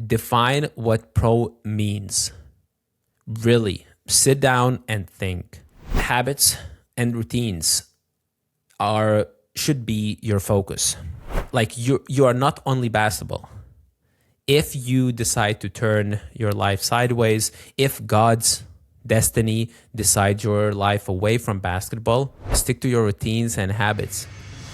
Define what pro means. Really, sit down and think. Habits and routines should be your focus. Like you are not only basketball. If you decide to turn your life sideways, if God's destiny decides your life away from basketball, stick to your routines and habits.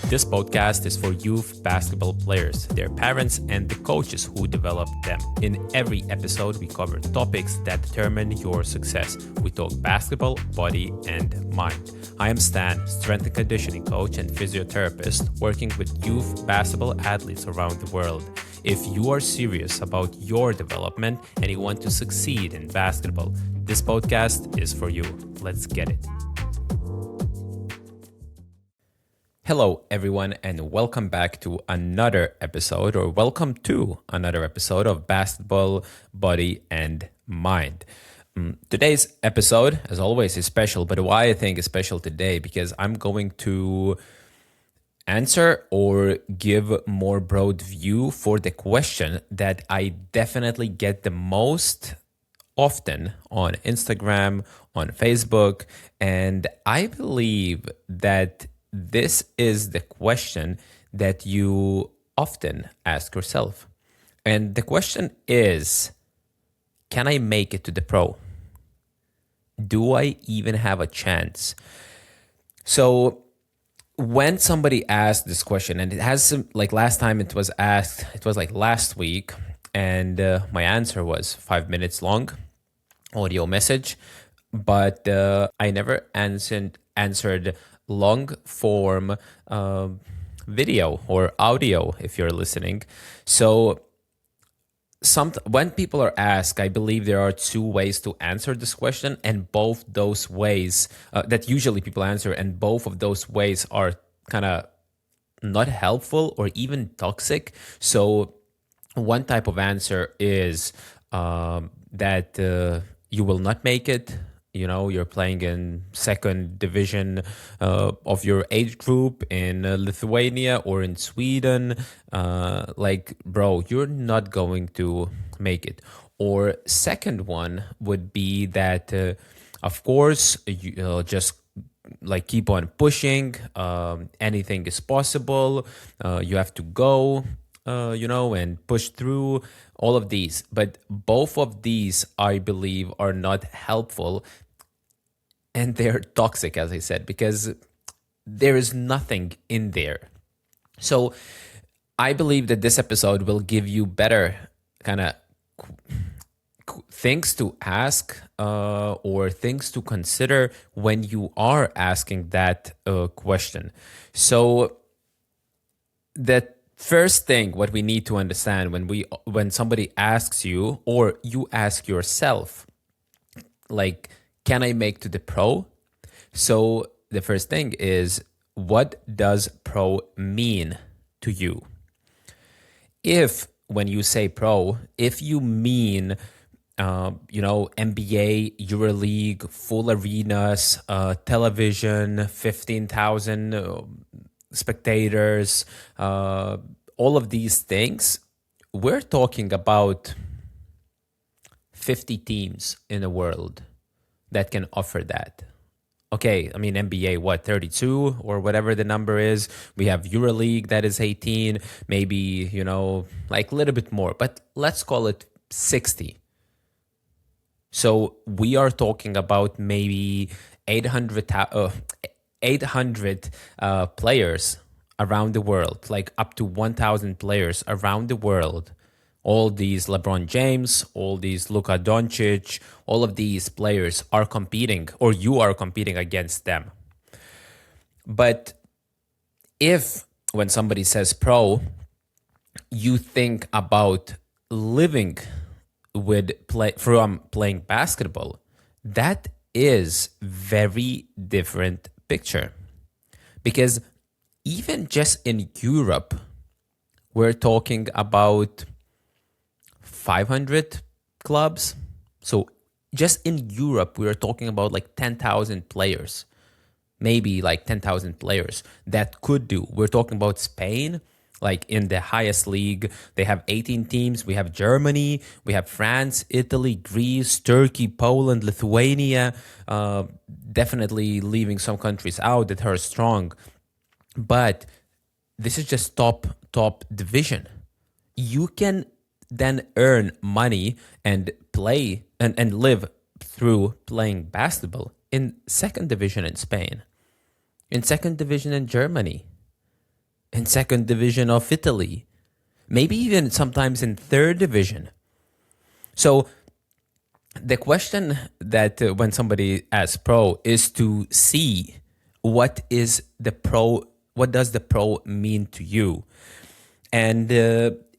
This podcast is for youth basketball players, their parents, and the coaches who develop them. In every episode, we cover topics that determine your success. We talk basketball, body, and mind. I am Stan, strength and conditioning coach and physiotherapist, working with youth basketball athletes around the world. If you are serious about your development and you want to succeed in basketball, this podcast is for you. Let's get it. Hello, everyone, and welcome back to another episode, or welcome to another episode of Basketball, Body, and Mind. Today's episode, as always, is special, but why I think is special today, because I'm going to answer or give more broad view for the question that I definitely get the most often on Instagram, on Facebook, and I believe that this is the question that you often ask yourself. And the question is, can I make it to the pro? Do I even have a chance? So when somebody asked this question, and it has some, like last time it was asked, it was like last week, and my answer was 5 minutes long, audio message, but I never answered long form video or audio if you're listening. So when people are asked, I believe there are two ways to answer this question, and both those ways that usually people answer, and both of those ways are kind of not helpful or even toxic. So one type of answer is that you will not make it. You know, you're playing in second division of your age group in Lithuania or in Sweden. Bro, you're not going to make it. Or second one would be that, of course, you just like keep on pushing. Anything is possible. You have to go, and push through all of these. But both of these, I believe, are not helpful. And they're toxic, as I said, because there is nothing in there. So I believe that this episode will give you better kind of things to ask or things to consider when you are asking that question. So that first thing, what we need to understand when somebody asks you, or you ask yourself, like, can I make to the pro? So the first thing is, what does pro mean to you? If when you say pro, if you mean NBA, EuroLeague, full arenas, television, 15,000 spectators, all of these things, we're talking about 50 teams in the world that can offer that. Okay, I mean, NBA, 32 or whatever the number is. We have EuroLeague that is 18, maybe, like a little bit more, but let's call it 60. So we are talking about maybe 800 players around the world, like up to 1,000 players around the world. All these LeBron James, all these Luka Doncic, all of these players are competing, or you are competing against them. But if when somebody says pro, you think about living from playing basketball, that is very different picture. Because even just in Europe, we're talking about 500 clubs. So just in Europe, we are talking about like 10,000 players, maybe like 10,000 players that could do. We're talking about Spain, Like in the highest league, they have 18 teams. We have Germany, we have France, Italy, Greece, Turkey, Poland, Lithuania. Definitely leaving some countries out that are strong. But this is just top division. You can then earn money and play and live through playing basketball in second division in Spain, in second division in Germany, in second division of Italy, maybe even sometimes in third division. So the question that when somebody asks pro is to see what is the pro, what does the pro mean to you? And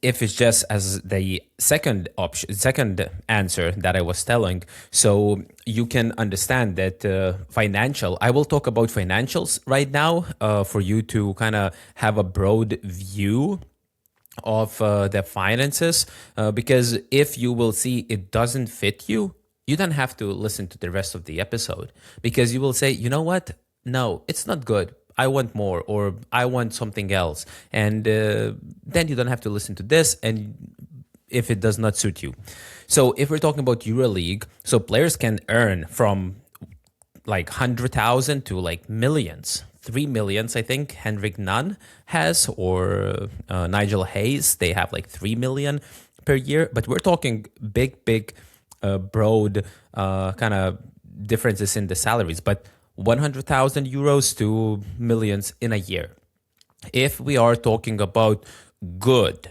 if it's just as the second option, second answer that I was telling, so you can understand that financial, I will talk about financials right now for you to kind of have a broad view of the finances, because if you will see it doesn't fit you, you don't have to listen to the rest of the episode, because you will say, you know what? No, it's not good. I want more, or I want something else. And then you don't have to listen to this, and if it does not suit you. So if we're talking about EuroLeague, so players can earn from like 100,000 to like millions. 3 millions, I think Henrik Nunn has, or Nigel Hayes. They have like 3 million per year. But we're talking big, broad kind of differences in the salaries. But 100,000 euros to millions in a year. If we are talking about good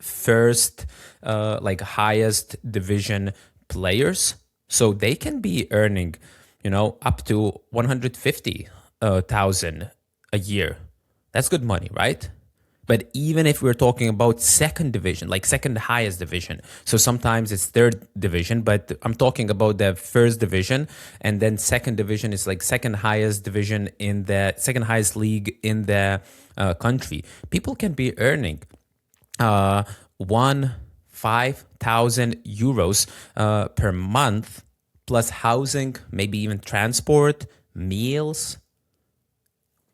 first, like highest division players, so they can be earning, up to 150,000 a year. That's good money, right? But even if we're talking about second division, like second highest division, so sometimes it's third division, but I'm talking about the first division, and then second division is like second highest division in the second highest league in the country. People can be earning 5,000 euros per month, plus housing, maybe even transport, meals.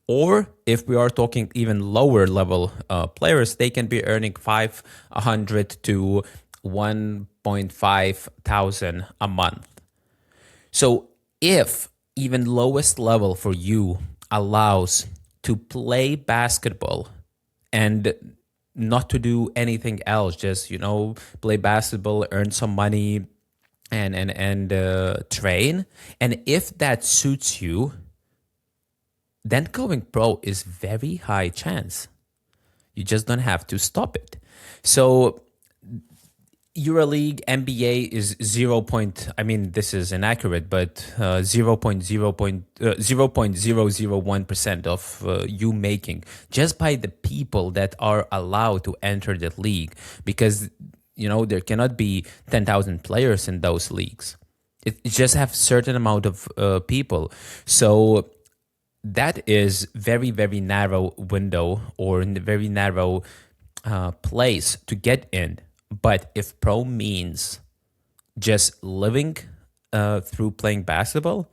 Or if we are talking even lower level players, they can be earning 500 to 1.5 thousand a month. So if even lowest level for you allows to play basketball and not to do anything else, just play basketball, earn some money, and train, and if that suits you, then going pro is very high chance. You just don't have to stop it. So EuroLeague, NBA is 0. I mean, this is inaccurate, but 0.001% of you making just by the people that are allowed to enter the league, because there cannot be 10,000 players in those leagues. It just have certain amount of people. So that is very, very narrow window, or in the very narrow place to get in. But if pro means just living through playing basketball,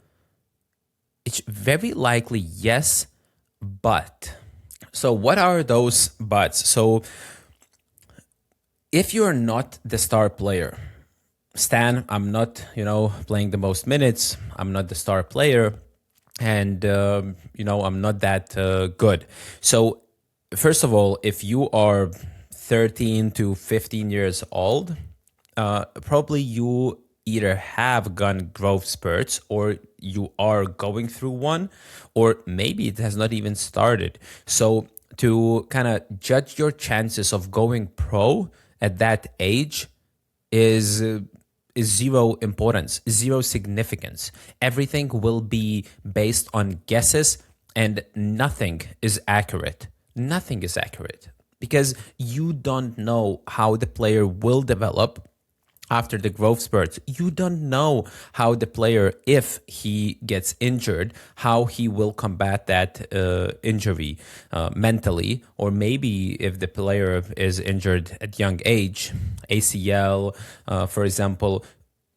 it's very likely yes, but. So what are those buts? So if you're not the star player, Stan, I'm not, playing the most minutes, I'm not the star player, and I'm not that good. So first of all, if you are 13 to 15 years old, probably you either have gone growth spurts, or you are going through one, or maybe it has not even started. So to kind of judge your chances of going pro at that age is zero importance, zero significance. Everything will be based on guesses, and nothing is accurate. Nothing is accurate, because you don't know how the player will develop after the growth spurts. You don't know how the player, if he gets injured, how he will combat that injury mentally, or maybe if the player is injured at young age, ACL, for example,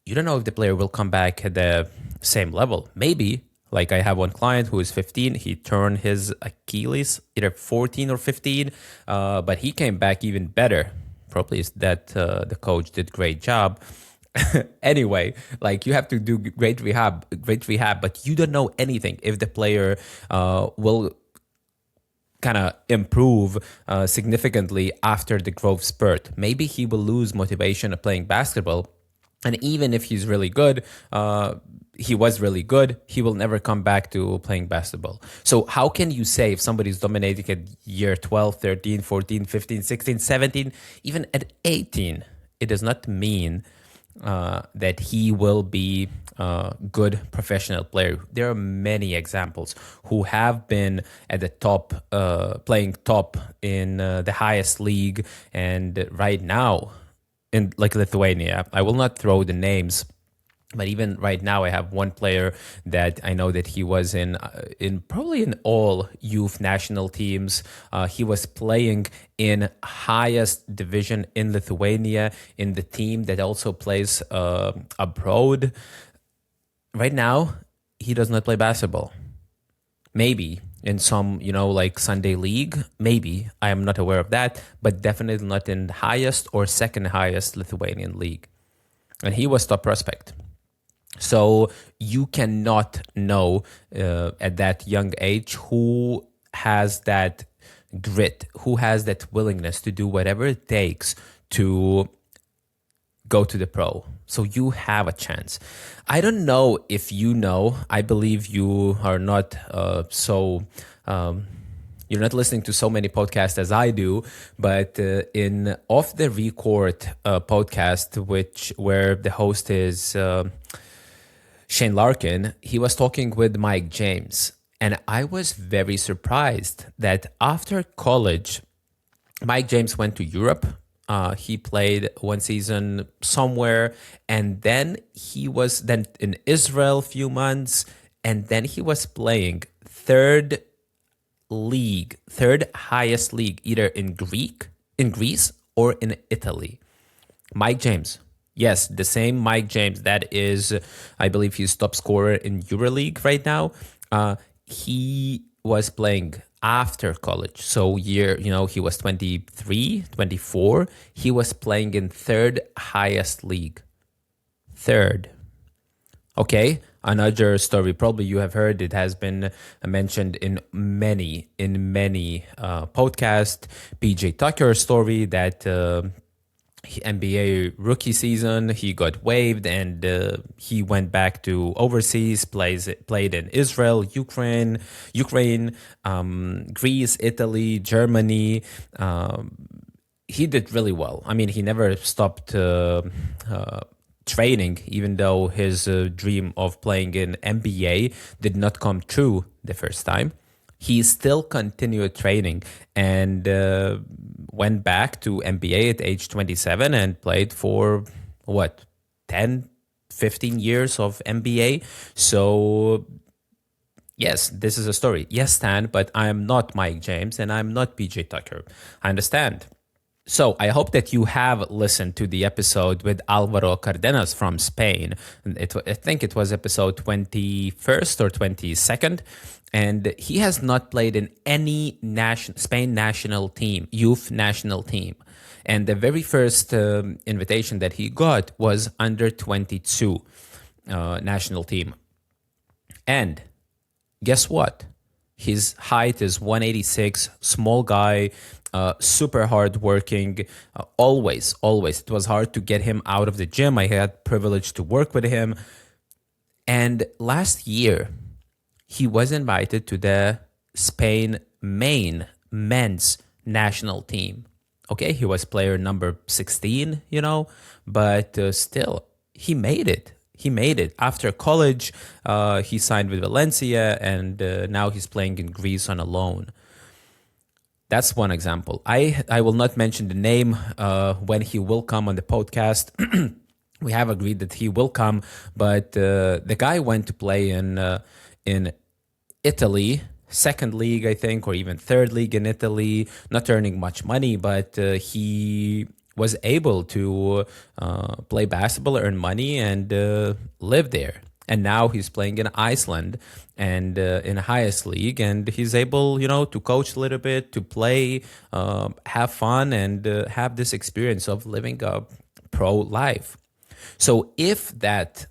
you don't know if the player will come back at the same level. Maybe, Like I have one client who is 15. He turned his Achilles either 14 or 15, but he came back even better. Probably is that the coach did great job. Anyway, like you have to do great rehab, but you don't know anything if the player will kind of improve significantly after the growth spurt. Maybe he will lose motivation of playing basketball. And even if he's really good, he was really good, he will never come back to playing basketball. So how can you say if somebody's dominating at year 12, 13, 14, 15, 16, 17, even at 18, it does not mean that he will be a good professional player. There are many examples who have been at the top, playing top in the highest league, and right now in like Lithuania. I will not throw the names, but even right now, I have one player that I know that he was in probably in all youth national teams. He was playing in highest division in Lithuania in the team that also plays abroad. Right now, he does not play basketball. Maybe in some, like Sunday league, maybe. I am not aware of that, but definitely not in the highest or second highest Lithuanian league. And he was top prospect. So you cannot know at that young age who has that grit, who has that willingness to do whatever it takes to go to the pro. So you have a chance. I don't know if you know. I believe you are not you're not listening to so many podcasts as I do, but in Off the Record podcast, where the host is Shane Larkin, he was talking with Mike James. And I was very surprised that after college, Mike James went to Europe. He played one season somewhere, and then he was then in Israel a few months, and then he was playing third highest league, either in Greece or in Italy. Mike James. Yes, the same Mike James. That is, I believe he's top scorer in EuroLeague right now. He was playing after college. So he was 23, 24. He was playing in third highest league. Third. Okay, another story probably you have heard. It has been mentioned in many podcasts. PJ Tucker's story that NBA rookie season, he got waived and he went back to overseas, played in Israel, Ukraine, Greece, Italy, Germany. He did really well. I mean, he never stopped training, even though his dream of playing in NBA did not come true the first time. He still continued training and went back to NBA at age 27 and played for 10, 15 years of NBA. So yes, this is a story. Yes, Stan, but I am not Mike James and I'm not PJ Tucker. I understand. So I hope that you have listened to the episode with Alvaro Cardenas from Spain. I think it was episode 21st or 22nd. And he has not played in any Spain national team, youth national team. And the very first invitation that he got was under 22 national team. And guess what? His height is 186, small guy, super hardworking, always. It was hard to get him out of the gym. I had privilege to work with him. And last year, he was invited to the Spain men's national team. Okay, he was player number 16, but still, he made it. He made it. After college, he signed with Valencia, and now he's playing in Greece on a loan. That's one example. I will not mention the name when he will come on the podcast. We have agreed that he will come, but the guy went to play in Italy, second league, I think, or even third league in Italy, not earning much money, but he was able to play basketball, earn money, and live there. And now he's playing in Iceland and in the highest league, and he's able, to coach a little bit, to play, have fun, and have this experience of living a pro life. So if that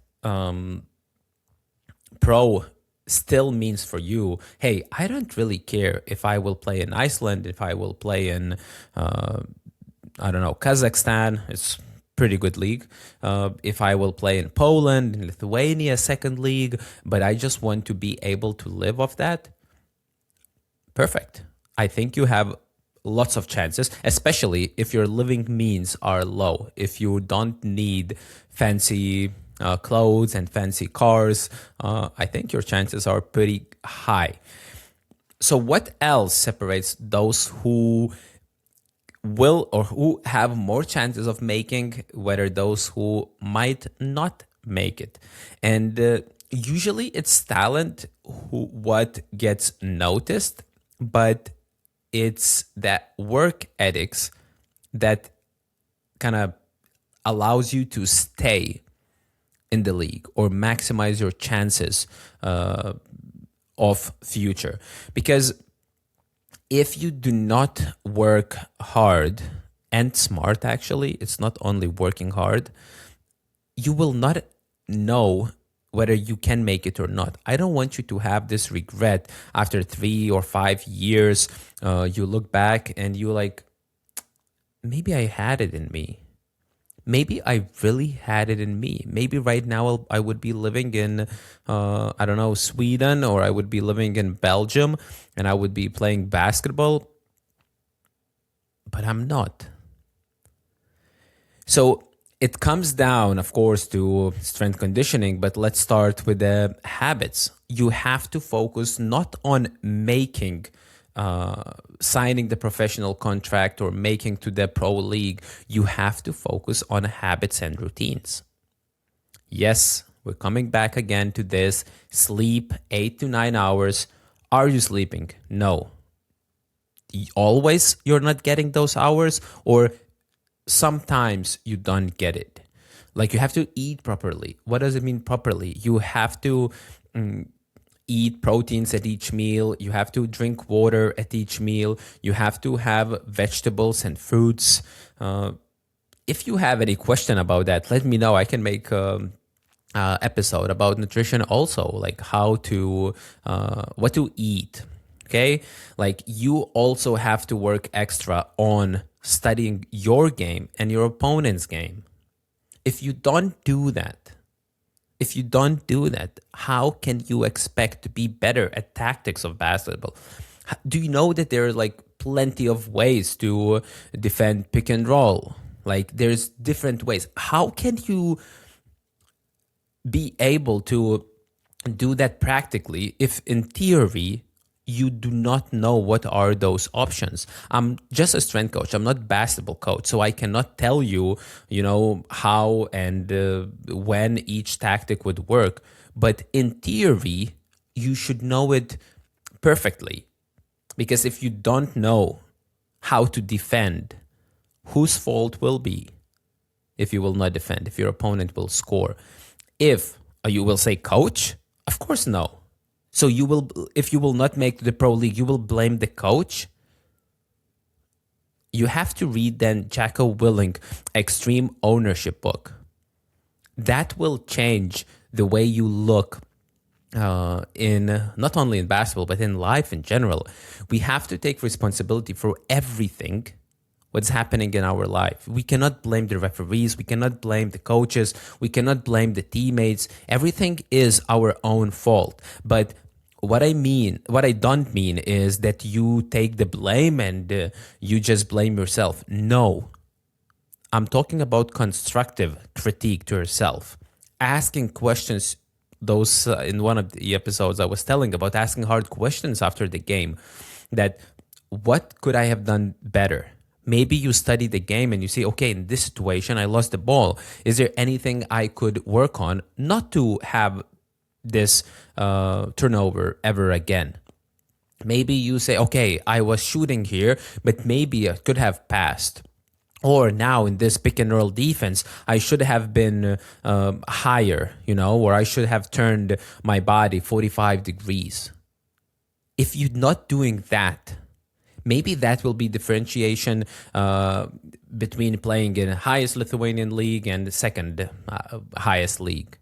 pro still means for you, hey, I don't really care if I will play in Iceland, if I will play in, I don't know, Kazakhstan, it's pretty good league. If I will play in Poland, in Lithuania, second league, but I just want to be able to live off that, perfect. I think you have lots of chances, especially if your living means are low. If you don't need fancy clothes and fancy cars, I think your chances are pretty high. So what else separates those who will or who have more chances of making, whether those who might not make it? And usually it's talent what gets noticed, but it's that work ethics that kind of allows you to stay in the league or maximize your chances of future. Because if you do not work hard and smart, actually, it's not only working hard, you will not know whether you can make it or not. I don't want you to have this regret after 3 or 5 years. You look back and you're like, maybe I had it in me. Maybe I really had it in me. Maybe right now I would be living in, I don't know, Sweden, or I would be living in Belgium and I would be playing basketball, but I'm not. So it comes down, of course, to strength conditioning, but let's start with the habits. You have to focus not on making signing the professional contract or making to the pro league. You have to focus on habits and routines. Yes, we're coming back again to this. Sleep 8 to 9 hours. Are you sleeping? No. Always you're not getting those hours, or sometimes you don't get it. Like, you have to eat properly. What does it mean properly? You have to eat proteins at each meal. You have to drink water at each meal. You have to have vegetables and fruits. If you have any question about that, let me know. I can make episode about nutrition also, like how to what to eat. Okay, like, you also have to work extra on studying your game and your opponent's game. If you don't do that, how can you expect to be better at tactics of basketball? Do you know that there are like plenty of ways to defend pick and roll? Like, there's different ways. How can you be able to do that practically if in theory you do not know what are those options? I'm just a strength coach. I'm not a basketball coach. So I cannot tell you, how and when each tactic would work. But in theory, you should know it perfectly. Because if you don't know how to defend, whose fault will be if you will not defend, if your opponent will score? If you will say, coach, of course no. So if you will not make the pro league, you will blame the coach? You have to read then Jocko Willink Extreme Ownership book. That will change the way you look in not only in basketball, but in life in general. We have to take responsibility for everything what's happening in our life. We cannot blame the referees. We cannot blame the coaches. We cannot blame the teammates. Everything is our own fault. But what I don't mean is that you take the blame and you just blame yourself. No. I'm talking about constructive critique to yourself. Asking questions, those in one of the episodes I was telling about, asking hard questions after the game. That, what could I have done better? Maybe you study the game and you say, okay, in this situation, I lost the ball. Is there anything I could work on not to have this turnover ever again? Maybe you say, okay, I was shooting here, but maybe I could have passed. Or now in this pick and roll defense, I should have been higher, or I should have turned my body 45 degrees. If you're not doing that, maybe that will be differentiation between playing in highest Lithuanian league and the second highest league.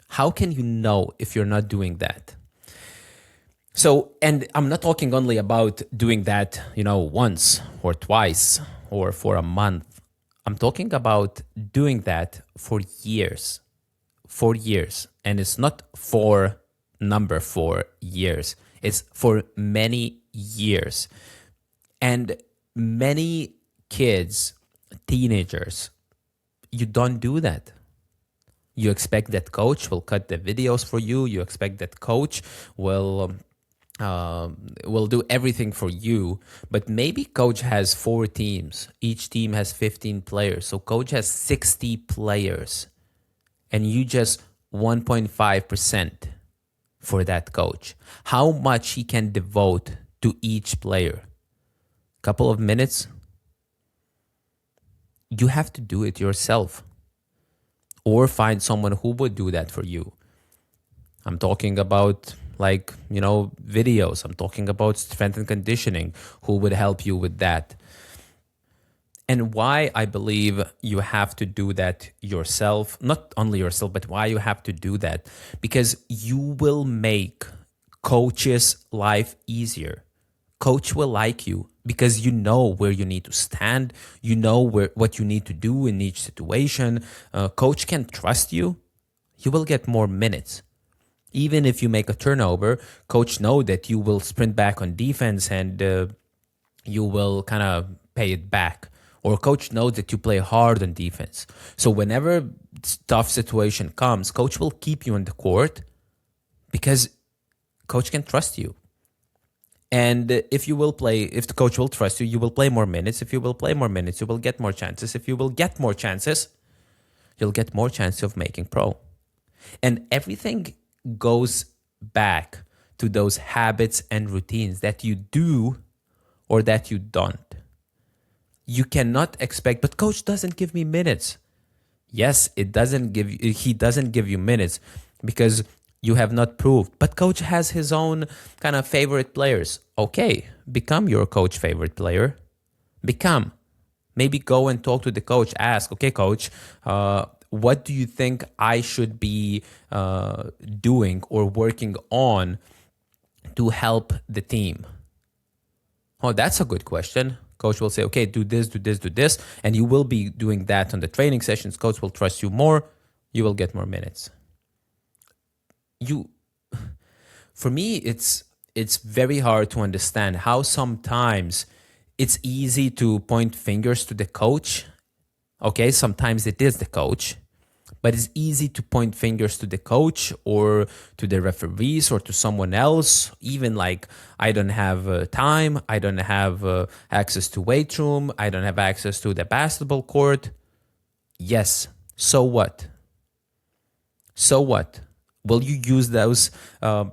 How can you know if you're not doing that? So, and I'm not talking only about doing that, once or twice or for a month. I'm talking about doing that for years. 4 years. And it's not for number 4 years. It's for many years. And many kids, teenagers, you don't do that. You expect that coach will cut the videos for you. You expect that coach will do everything for you. But maybe coach has 4 teams. Each team has 15 players. So coach has 60 players. And you just 1.5% for that coach. How much he can devote to each player? Couple of minutes? You have to do it yourself. Or find someone who would do that for you. I'm talking about videos. I'm talking about strength and conditioning, who would help you with that. And why I believe you have to do that yourself, not only yourself, but why you have to do that, because you will make coach's life easier. Coach will like you because you know where you need to stand. You know what you need to do in each situation. Coach can trust you. You will get more minutes. Even if you make a turnover, coach know that you will sprint back on defense and you will kind of pay it back. Or coach knows that you play hard on defense. So whenever tough situation comes, coach will keep you on the court because coach can trust you. And if the coach will trust you, you will play more minutes. If you will play more minutes, you will get more chances. If you will get more chances, you'll get more chance of making pro. And everything goes back to those habits and routines that you do or that you don't. You cannot expect, but coach doesn't give me minutes. Yes, he doesn't give you minutes because you have not proved. But coach has his own kind of favorite players. Okay, become your coach favorite player. Maybe go and talk to the coach. Ask, okay, coach, what do you think I should be doing or working on to help the team? Oh, that's a good question. Coach will say, okay, do this, do this, do this. And you will be doing that on the training sessions. Coach will trust you more. You will get more minutes. For me, it's very hard to understand how sometimes it's easy to point fingers to the coach. Okay, sometimes it is the coach. But it's easy to point fingers to the coach or to the referees or to someone else. Even I don't have time. I don't have access to weight room. I don't have access to the basketball court. Yes. So what? So what? Will you use those kind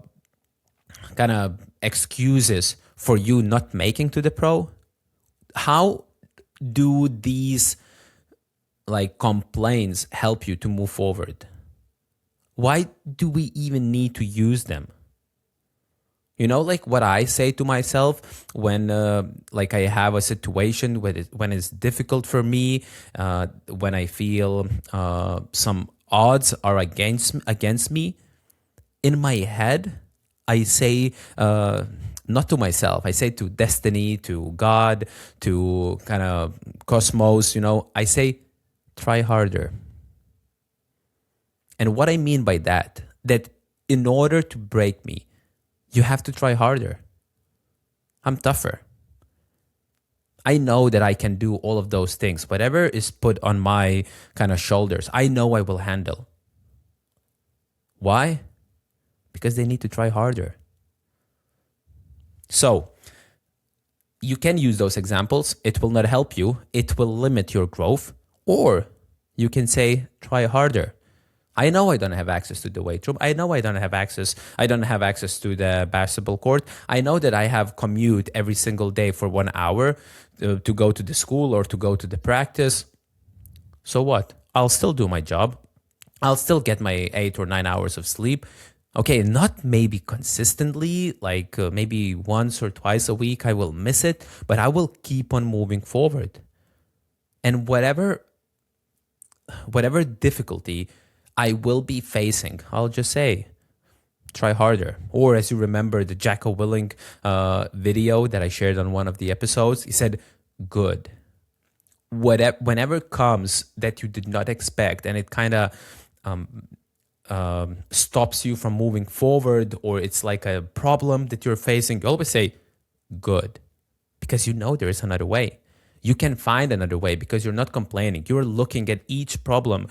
of excuses for you not making to the pro? How do these complaints help you to move forward? Why do we even need to use them? What I say to myself when I have a situation when it's difficult for me, when I feel some odds are against me, in my head, I say, not to myself, I say to destiny, to God, to kind of cosmos, I say, try harder. And what I mean by that in order to break me, you have to try harder. I'm tougher. I know that I can do all of those things. Whatever is put on my kind of shoulders, I know I will handle. Why? Because they need to try harder. So, you can use those examples. It will not help you. It will limit your growth. Or you can say, try harder. I know I don't have access to the weight room. I know I don't have access to the basketball court. I know that I have commute every single day for 1 hour to go to the school or to go to the practice. So what? I'll still do my job. I'll still get my 8 or 9 hours of sleep. Okay, not maybe consistently, like maybe once or twice a week, I will miss it, but I will keep on moving forward. And whatever difficulty I will be facing, I'll just say, try harder. Or as you remember, the Jacko Willing video that I shared on one of the episodes, he said, good. Whenever comes that you did not expect and it kind of stops you from moving forward, or it's like a problem that you're facing, you always say, good. Because you know there is another way. You can find another way because you're not complaining. You're looking at each problem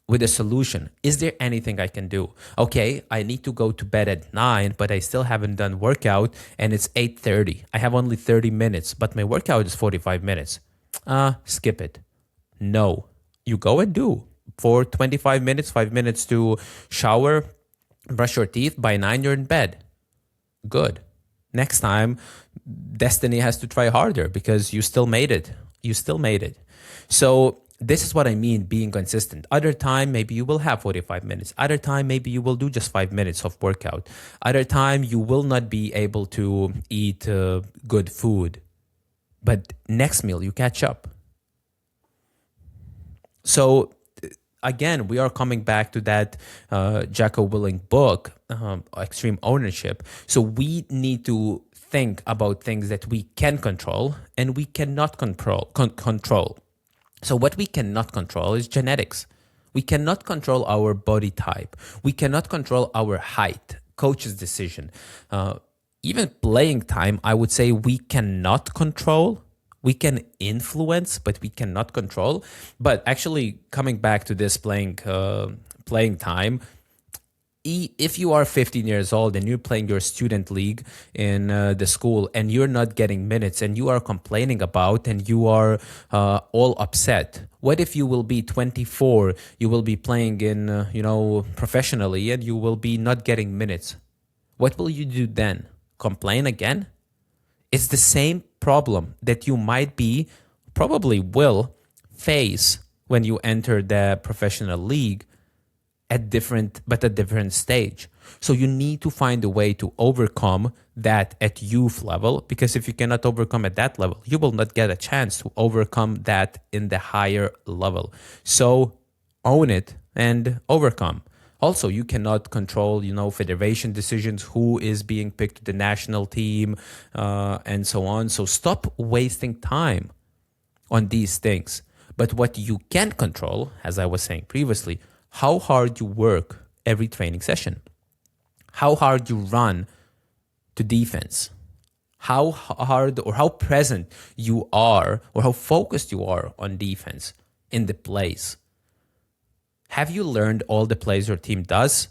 with a solution. Is there anything I can do? Okay, I need to go to bed at 9, but I still haven't done workout and it's 8:30. I have only 30 minutes, but my workout is 45 minutes. Skip it. No, you go and do for 25 minutes, 5 minutes to shower, brush your teeth. By 9, you're in bed. Good. Next time, destiny has to try harder because you still made it. You still made it. So this is what I mean being consistent. Other time, maybe you will have 45 minutes. Other time, maybe you will do just 5 minutes of workout. Other time, you will not be able to eat good food. But next meal, you catch up. So again, we are coming back to that Jacko Willing book, Extreme Ownership. So we need to think about things that we can control and we cannot control. So what we cannot control is genetics. We cannot control our body type. We cannot control our height, coach's decision. Even playing time, I would say we cannot control. We can influence, but we cannot control. But actually, coming back to this playing time, if you are 15 years old and you're playing your student league in the school and you're not getting minutes and you are complaining about and you are all upset, what if you will be 24, you will be playing in, professionally and you will be not getting minutes? What will you do then? Complain again? It's the same problem that you probably will face when you enter the professional league at a different stage. So you need to find a way to overcome that at youth level, because if you cannot overcome at that level, you will not get a chance to overcome that in the higher level. So own it and overcome. Also, you cannot control, federation decisions, who is being picked to the national team, and so on. So stop wasting time on these things. But what you can control, as I was saying previously, how hard you work every training session, how hard you run to defense, how hard or how present you are or how focused you are on defense in the plays. Have you learned all the plays your team does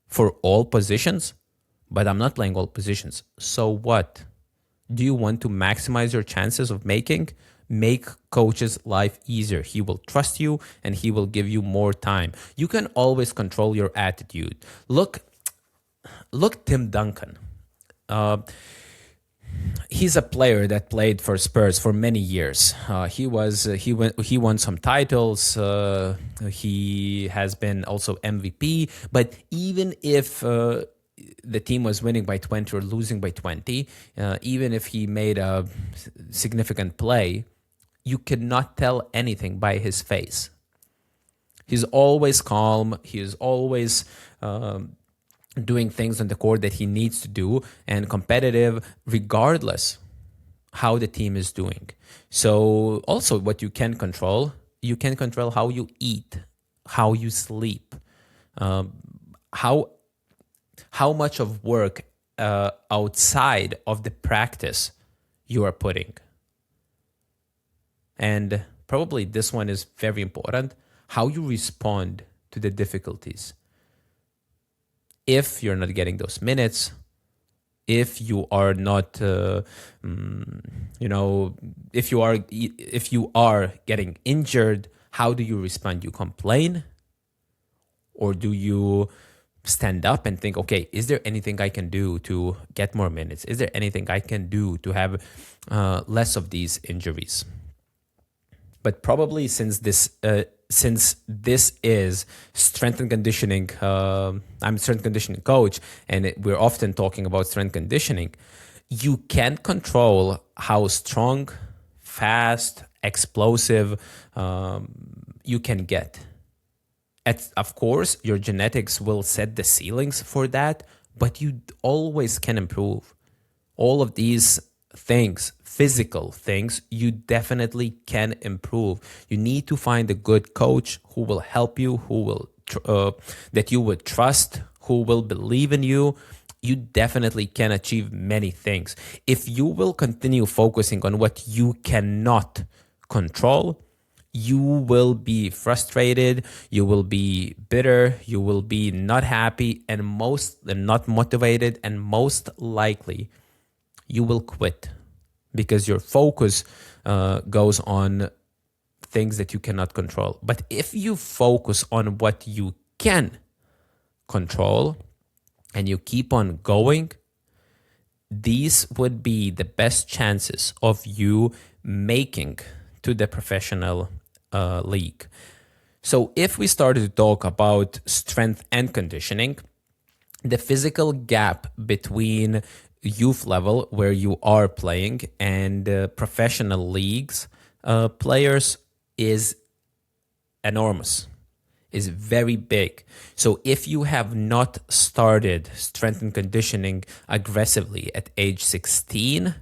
for all positions? But I'm not playing all positions. So what? Do you want to maximize your chances of make coach's life easier? He will trust you and he will give you more time. You can always control your attitude. Look Tim Duncan. He's a player that played for Spurs for many years. He won some titles. He has been also MVP. But even if the team was winning by 20 or losing by 20, even if he made a significant play, you cannot tell anything by his face. He's always calm. He is always doing things on the court that he needs to do and competitive regardless how the team is doing. So also what you can control how you eat, how you sleep, how much of work outside of the practice you are putting. And probably this one is very important, how you respond to the difficulties. If you're not getting those minutes, if you are not, if you are getting injured, how do you respond? You complain, Or do you stand up and think, okay, is there anything I can do to get more minutes? Is there anything I can do to have less of these injuries? But probably since this is strength and conditioning, I'm a strength conditioning coach, and we're often talking about strength conditioning. You can't control how strong, fast, explosive you can get. Of course, your genetics will set the ceilings for that, but you always can improve. All of these things, physical things, you definitely can improve. You need to find a good coach who will help you, who will that you would trust, who will believe in you. You definitely can achieve many things. If you will continue focusing on what you cannot control, you will be frustrated, you will be bitter, you will be not happy, and not motivated, and most likely you will quit because your focus goes on things that you cannot control. But if you focus on what you can control and you keep on going, these would be the best chances of you making to the professional league. So if we started to talk about strength and conditioning, the physical gap between youth level where you are playing and professional leagues players is enormous, is very big. So if you have not started strength and conditioning aggressively at age 16,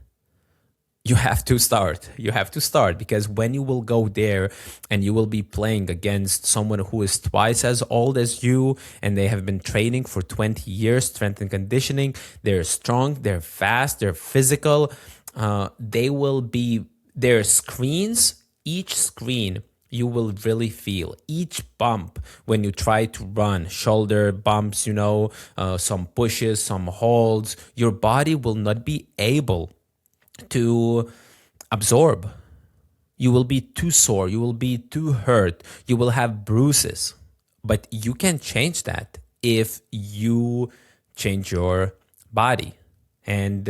you have to start. You have to start, because when you will go there and you will be playing against someone who is twice as old as you and they have been training for 20 years, strength and conditioning, they're strong, they're fast, they're physical. They will be their screens, each screen you will really feel. Each bump when you try to run, shoulder bumps, some pushes, some holds, your body will not be able to absorb. You will be too sore, you will be too hurt, you will have bruises. But you can change that if you change your body. And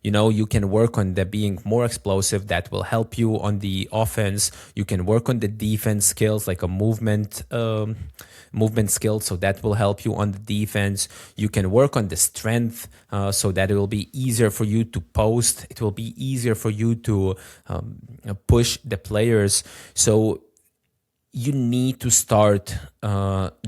you can work on the being more explosive. That will help you on the offense. You can work on the defense skills, like a movement skill, so that will help you on the defense. You can work on the strength, so that it will be easier for you to post. It will be easier for you to push the players. So you need to start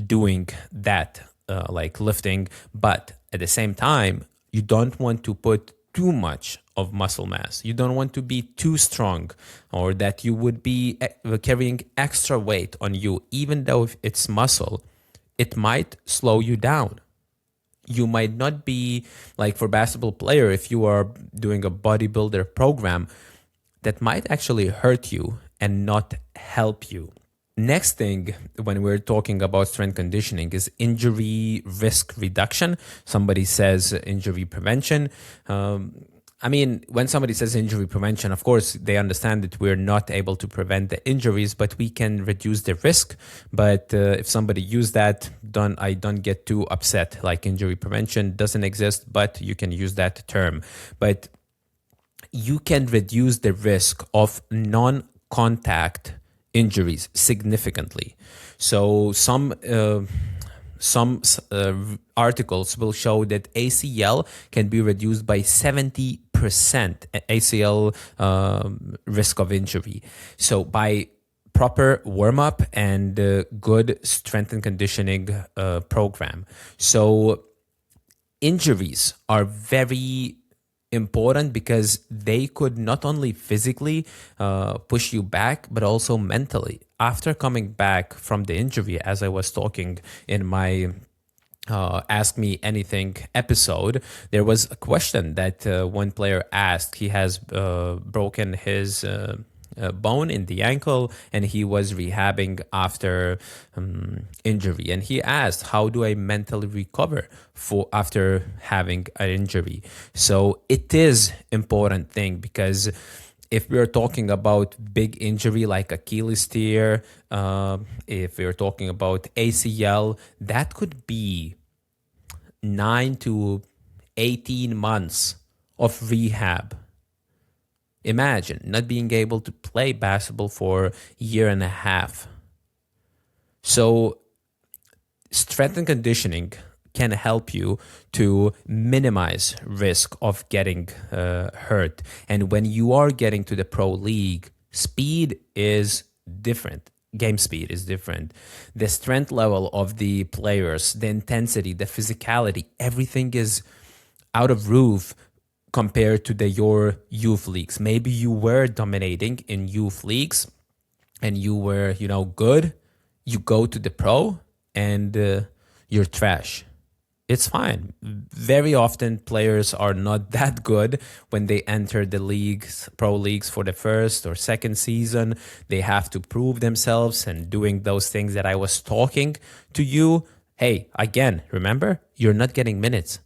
doing that, like lifting, but at the same time, you don't want to put too much of muscle mass. You don't want to be too strong, or that you would be carrying extra weight on you. Even though if it's muscle, it might slow you down. You might not be, like for basketball player, if you are doing a bodybuilder program, that might actually hurt you and not help you. Next thing, when we're talking about strength conditioning, is injury risk reduction. Somebody says injury prevention. When somebody says injury prevention, of course, they understand that we're not able to prevent the injuries, but we can reduce the risk. But if somebody use that, I don't get too upset. Like, injury prevention doesn't exist, but you can use that term. But you can reduce the risk of non-contact injuries significantly. So some articles will show that ACL can be reduced by 70%, ACL risk of injury. So by proper warm-up and good strength and conditioning program. So injuries are very important, because they could not only physically push you back, but also mentally. After coming back from the injury, as I was talking in my Ask Me Anything episode, there was a question that one player asked. He has broken his bone in the ankle, and he was rehabbing after injury. And he asked, how do I mentally recover after having an injury? So it is important thing, because If we're talking about big injury like Achilles tear, if we're talking about ACL, that could be 9 to 18 months of rehab. Imagine not being able to play basketball for a year and a half. So strength and conditioning can help you to minimize risk of getting hurt. And when you are getting to the pro league, speed is different. Game speed is different. The strength level of the players, the intensity, the physicality, everything is out of roof compared to your youth leagues. Maybe you were dominating in youth leagues and you were, good. You go to the pro and you're trash. It's fine. Very often players are not that good when they enter the leagues, pro leagues for the first or second season. They have to prove themselves and doing those things that I was talking to you. Hey, again, remember, you're not getting minutes.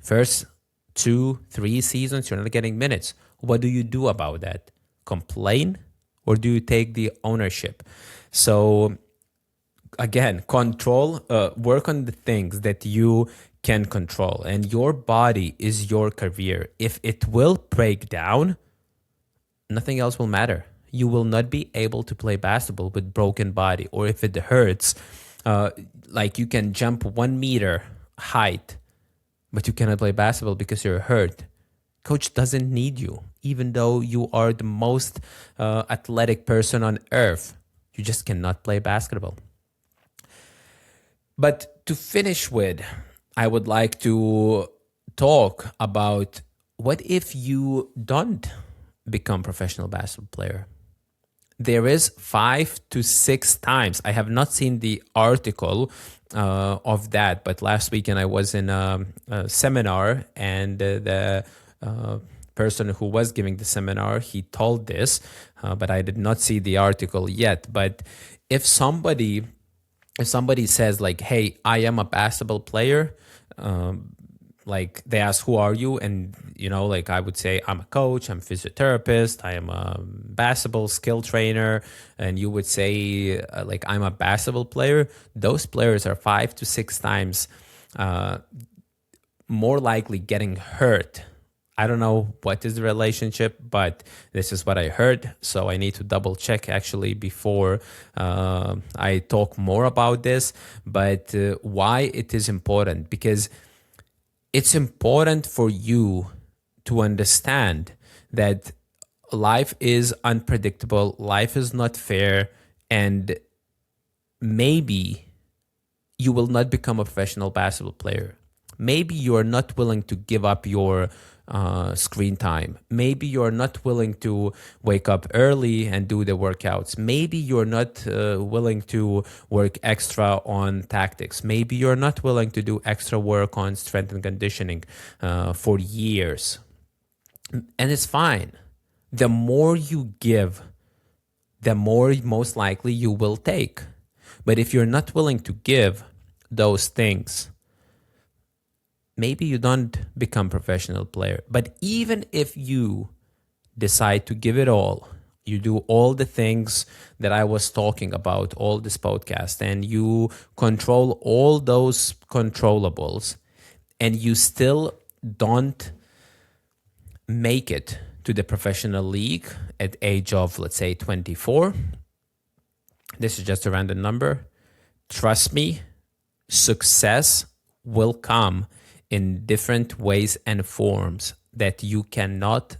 First 2-3 seasons, you're not getting minutes. What do you do about that? Complain or do you take the ownership? So again, work on the things that you can control, and your body is your career. If it will break down, nothing else will matter. You will not be able to play basketball with broken body, or if it hurts, like you can jump 1 meter height, but you cannot play basketball because you're hurt. Coach doesn't need you, even though you are the most athletic person on earth. You just cannot play basketball. But to finish with, I would like to talk about what if you don't become professional basketball player? There is 5 to 6 times. I have not seen the article of that, but last weekend I was in a seminar, and the person who was giving the seminar, he told this, but I did not see the article yet. But if somebody says like, hey, I am a basketball player, like they ask, who are you? And, like I would say, I'm a coach, I'm a physiotherapist, I am a basketball skill trainer. And you would say, like, I'm a basketball player. Those players are 5 to 6 times more likely getting hurt. I don't know what is the relationship, but this is what I heard. So I need to double check actually before I talk more about this. But why it is important? Because it's important for you to understand that life is unpredictable, life is not fair, and maybe you will not become a professional basketball player. Maybe you are not willing to give up your screen time. Maybe you're not willing to wake up early and do the workouts. Maybe you're not willing to work extra on tactics. Maybe you're not willing to do extra work on strength and conditioning for years. And it's fine. The more you give, the more most likely you will take. But if you're not willing to give those things, maybe you don't become professional player. But even if you decide to give it all, you do all the things that I was talking about, all this podcast, and you control all those controllables, and you still don't make it to the professional league at age of, let's say, 24, this is just a random number, trust me, success will come in different ways and forms that you cannot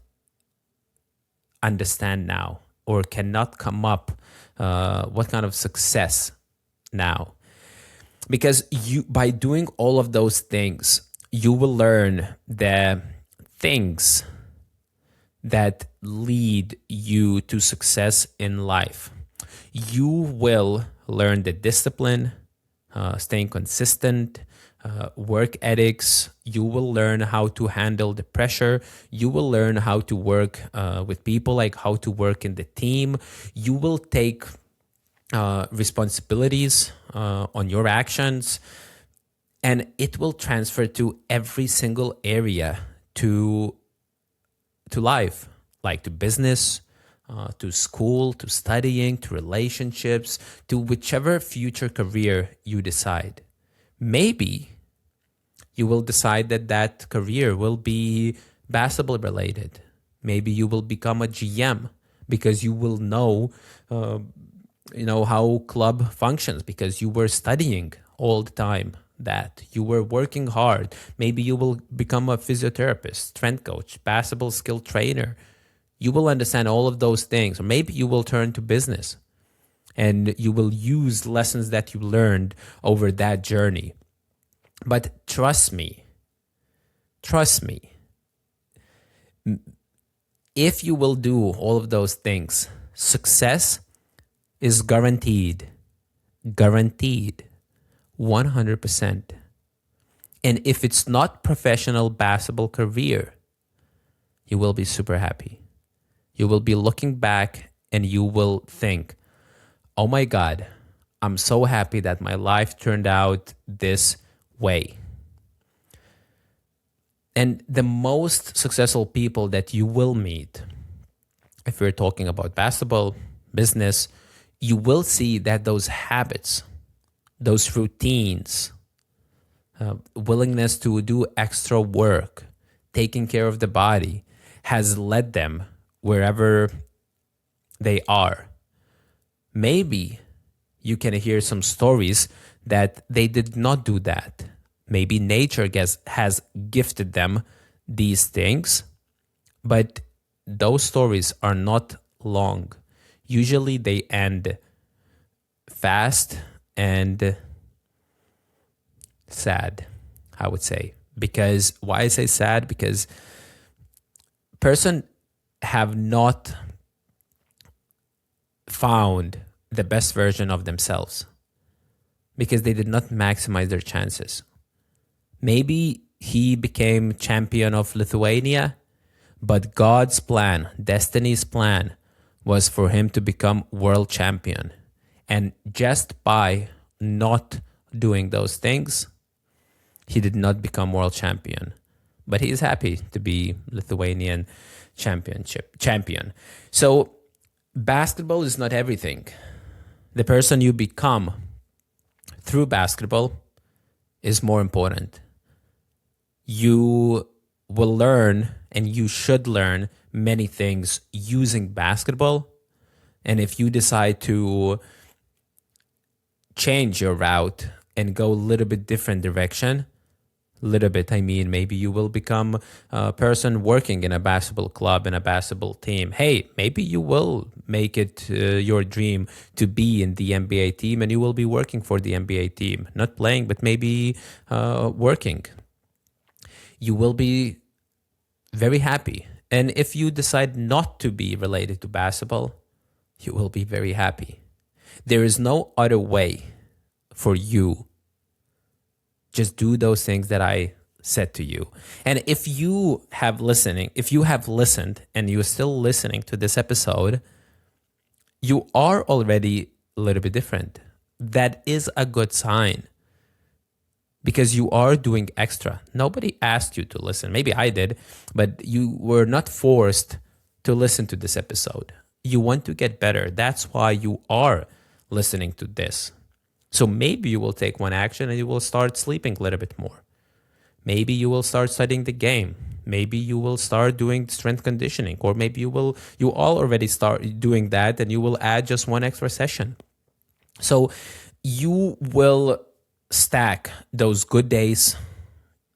understand now, or cannot come up what kind of success now. Because you, by doing all of those things, you will learn the things that lead you to success in life. You will learn the discipline, staying consistent, work ethics. You will learn how to handle the pressure. You will learn how to work with people, like how to work in the team. You will take responsibilities on your actions, and it will transfer to every single area to life, like to business, to school, to studying, to relationships, to whichever future career you decide. Maybe you will decide that that career will be basketball related. Maybe you will become a GM because you will know how club functions because you were studying all the time, that you were working hard. Maybe you will become a physiotherapist, strength coach, basketball skill trainer. You will understand all of those things. Or maybe you will turn to business and you will use lessons that you learned over that journey. But trust me, if you will do all of those things, success is guaranteed, 100%. And if it's not professional basketball career, you will be super happy. You will be looking back and you will think, oh my God, I'm so happy that my life turned out this way. And the most successful people that you will meet, if we're talking about basketball, business, you will see that those habits, those routines, willingness to do extra work, taking care of the body, has led them wherever they are. Maybe you can hear some stories that they did not do that. Maybe nature has gifted them these things, but those stories are not long. Usually they end fast and sad, I would say. Because why I say sad? Because person have not found the best version of themselves because they did not maximize their chances. Maybe he became champion of Lithuania, but God's plan, destiny's plan, was for him to become world champion. And just by not doing those things, he did not become world champion. But he is happy to be Lithuanian champion. So basketball is not everything. The person you become through basketball is more important. You will learn, and you should learn, many things using basketball. And if you decide to change your route and go a little bit different direction, little bit, I mean, maybe you will become a person working in a basketball club, in a basketball team. Hey, maybe you will make it your dream to be in the NBA team, and you will be working for the NBA team. Not playing, but maybe working. You will be very happy. And if you decide not to be related to basketball, you will be very happy. There is no other way for you. Just do those things that I said to you. And if you have listened and you're still listening to this episode, you are already a little bit different. That is a good sign because you are doing extra. Nobody asked you to listen. Maybe I did, but you were not forced to listen to this episode. You want to get better. That's why you are listening to this. So maybe you will take one action and you will start sleeping a little bit more. Maybe you will start studying the game. Maybe you will start doing strength conditioning, or maybe you all already start doing that and you will add just one extra session. So you will stack those good days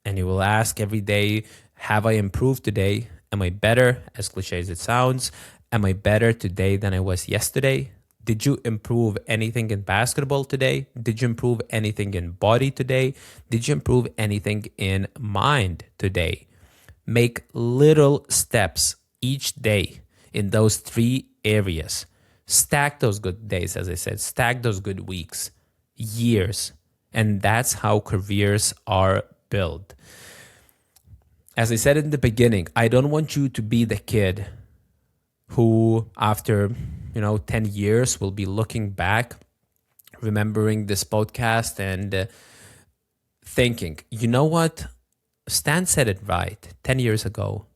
and you will ask every day, have I improved today? Am I better? As cliche as it sounds, am I better today than I was yesterday? Did you improve anything in basketball today? Did you improve anything in body today? Did you improve anything in mind today? Make little steps each day in those 3 areas. Stack those good days, as I said. Stack those good weeks, years. And that's how careers are built. As I said in the beginning, I don't want you to be the kid who after 10 years will be looking back, remembering this podcast and thinking, you know what? Stan said it right 10 years ago,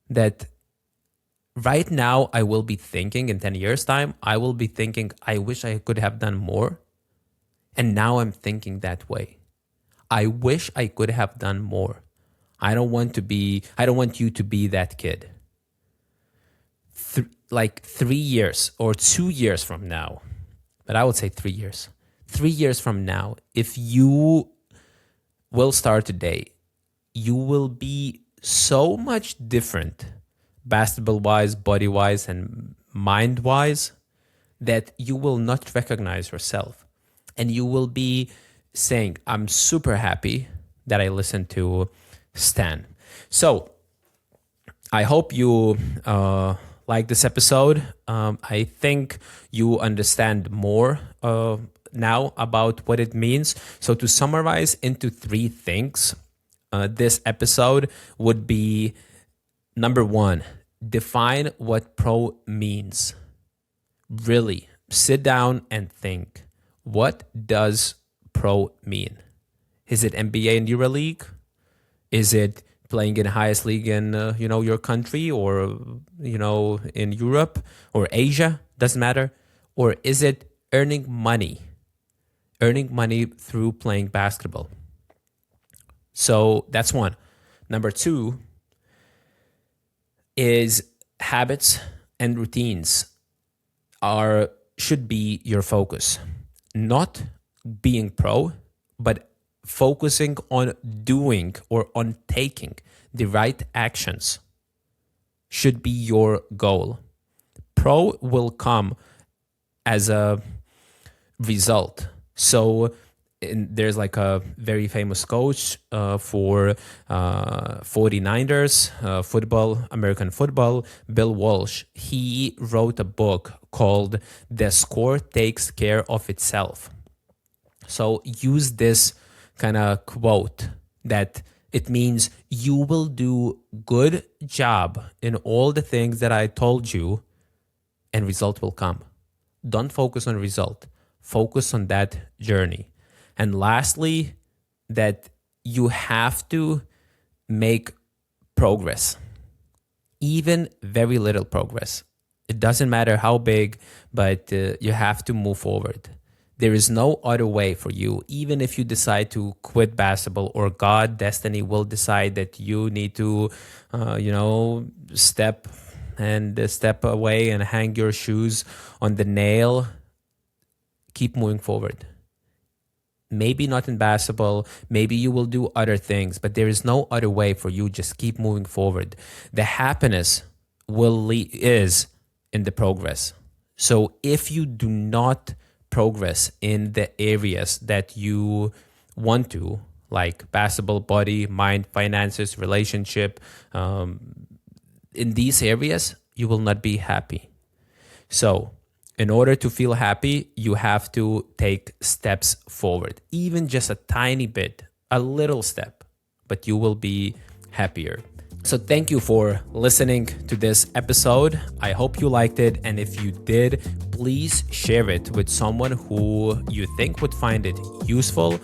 that Right now, I will be thinking in 10 years' time, I will be thinking, I wish I could have done more. And now I'm thinking that way. I wish I could have done more. I don't want you to be that kid. Like 3 years or 2 years from now, but I would say 3 years. 3 years from now, if you will start today, you will be so much different, basketball wise, body wise, and mind wise, that you will not recognize yourself. And you will be saying, I'm super happy that I listened to Stan. So I hope you like this episode. I think you understand more now about what it means. So to summarize into 3 things, this episode would be: number 1, define what pro means. Really sit down and think, what does pro mean? Is it NBA and EuroLeague? Is it playing in the highest league in your country, or in Europe or Asia? Doesn't matter. Or is it earning money through playing basketball? So that's 1. Number 2 is habits and routines should be your focus. Not being pro, but focusing on doing or on taking the right actions should be your goal. Pro will come as a result. So there's like a very famous coach for 49ers football, American football, Bill Walsh. He wrote a book called The Score Takes Care of Itself. So use this kind of quote that it means you will do good job in all the things that I told you, and result will come. Don't focus on result. Focus on that journey. And lastly, that you have to make progress, even very little progress. It doesn't matter how big, but you have to move forward. There is no other way for you. Even if you decide to quit basketball, or God, destiny will decide that you need to, step away and hang your shoes on the nail, keep moving forward. Maybe not in basketball, maybe you will do other things, but there is no other way for you. Just keep moving forward. The happiness is in the progress. So if you do not progress in the areas that you want to, like basketball, body, mind, finances, relationship, in these areas, you will not be happy. So in order to feel happy, you have to take steps forward, even just a tiny bit, a little step, but you will be happier. So thank you for listening to this episode. I hope you liked it. And if you did, please share it with someone who you think would find it useful.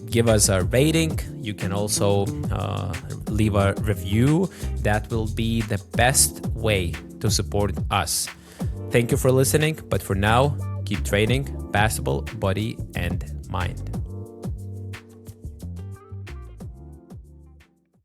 Give us a rating. You can also leave a review. That will be the best way to support us. Thank you for listening, but for now, keep training basketball, body, and mind.